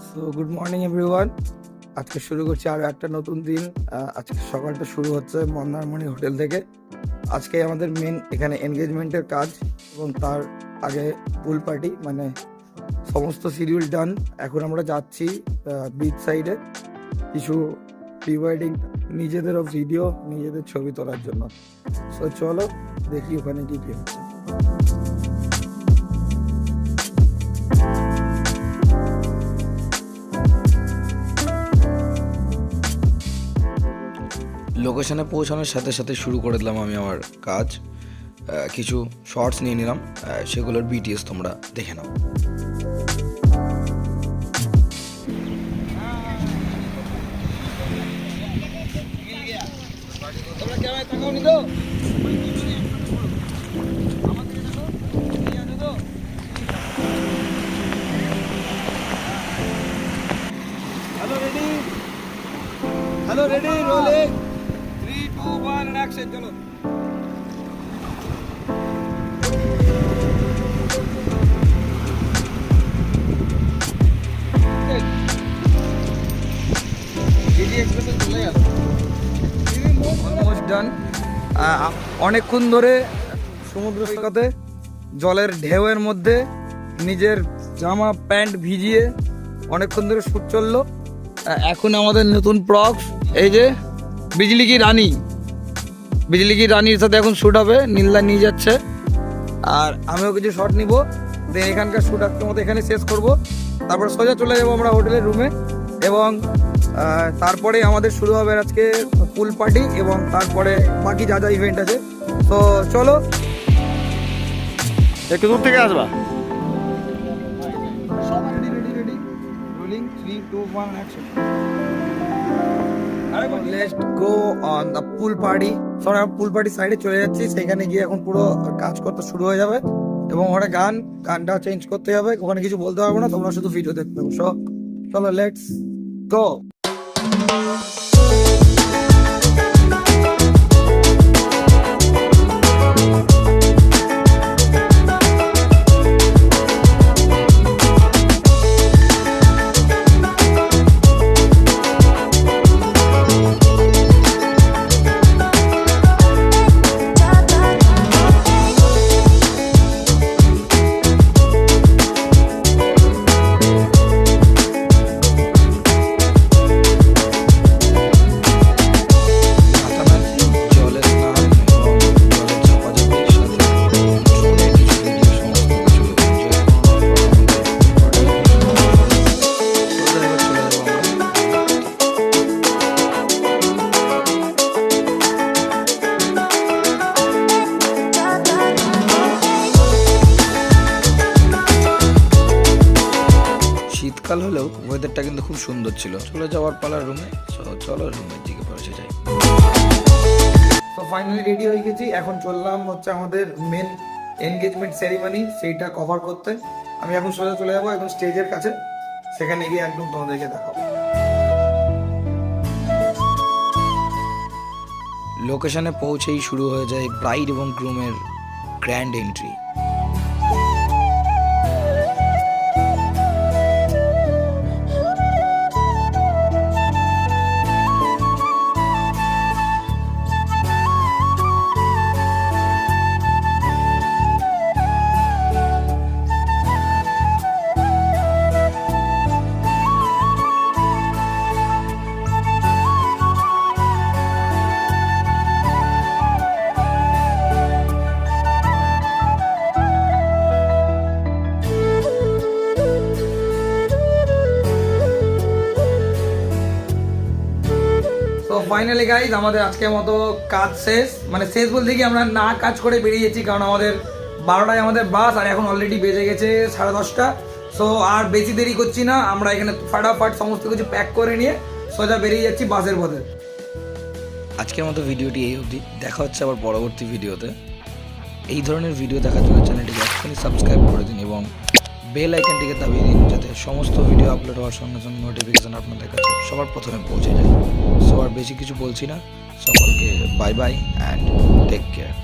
So good morning everyone. আজকে শুরু করছি আরও একটা নতুন দিন। আজকে সকালটা শুরু হচ্ছে মন্দারমণি হোটেল থেকে। আজকে আমাদের মেন এখানে এনগেজমেন্টের কাজ এবং তার আগে পুল পার্টি, মানে সমস্ত শিডিউল ডান। এখন আমরা যাচ্ছি বিচ সাইডে কিছু প্রি ওয়েডিং, নিজেদেরও ভিডিও, নিজেদের ছবি তোলার জন্য। সো চলো দেখি ওখানে কি কি হচ্ছে। লোকেশনে পৌঁছানোর সাথে সাথে শুরু করে দিলাম আমি আমার কাজ। কিছু শর্টস নিয়ে নিলাম, সেগুলোর বিটিএস তোমরা দেখে নাও। Hello ready, rolling 3 2 1 action. চলো অলমোস্ট ডান। অনেকক্ষণ ধরে সমুদ্র সৈকতে জলের ঢেউয়ের মধ্যে নিজের জামা প্যান্ট ভিজিয়ে অনেকক্ষণ ধরে শুট চললো। এখন আমাদের নতুন প্রক্স, এই যে বিজলি কি রানীর সাথে এখন শ্যুট হবে। নীলদা নিয়ে যাচ্ছে আর আমিও কিছু শট নিব, দেন এখানকার শ্যুট আজকের মতো এখানে শেষ করব। তারপর সোজা চলে যাবো আমরা হোটেলের রুমে এবং তারপরে আমাদের শুরু হবে আজকে পুল পার্টি এবং তারপরে বাকি যা যা ইভেন্ট আছে। তো চলো, একটু দূর থেকে আসবা। Ready rolling 3 2 1 action. Let's go on the pool party. So আমরা পুল পার্টি সাইডে চলে যাচ্ছি, সেখানে গিয়ে এখন পুরো কাজ করতে শুরু হয়ে যাবে এবং ওখানে গানটা চেঞ্জ করতে হবে। ওখানে কিছু বলতে পারবো না, তোমরা শুধু ভিডিও দেখতে পাবো। সো চলো, লেটস গো। শীতকাল হলেও ওয়েদারটা কিন্তু খুব সুন্দর ছিল। চলে যাওয়ার পালার রুমে। চলো রুমের দিকে পৌঁছে যাই। তো ফাইনালি রেডি হয়ে গেছি, এখন চললাম হচ্ছে আমাদের মেন এনগেজমেন্ট সেরিমনি, সেইটা কভার করতে। আমি এখন সোজা চলে যাবো একদম স্টেজের কাছে, সেখানে গিয়ে একদম তোমাদেরকে দেখাবো। লোকেশনে পৌঁছেই শুরু হয়ে যায় ব্রাইড এবং গ্রুমের গ্র্যান্ড এন্ট্রি। তো ফাইনালি গাইজ আমাদের আজকের মতো কাজ শেষ, মানে শেষ বলতে কি আমরা না কাজ করে বেরিয়ে যাচ্ছি, কারণ আমাদের 12টায় আমাদের বাস আর এখন অলরেডি বেজে গেছে 10:30। সো আর বেশি দেরি করছি না, আমরা এখানে ফাটাফাট সমস্ত কিছু প্যাক করে নিয়ে সোজা বেরিয়ে যাচ্ছি বাসের পথে। আজকের মতো ভিডিওটি এই অবধি, দেখা হচ্ছে আবার পরবর্তী ভিডিওতে। এই ধরনের ভিডিও দেখার জন্য চ্যানেলটিকে এখনই সাবস্ক্রাইব করে দিন এবং বেল আইকনটিকে দাবিয়ে দিন, যাতে সমস্ত ভিডিও আপলোড হওয়ার সঙ্গে সঙ্গে নোটিফিকেশন আপনাদের কাছে সবার প্রথমে পৌঁছে যায়। সো আর বেশি কিছু বলছি না, সকলকে bye bye and take care.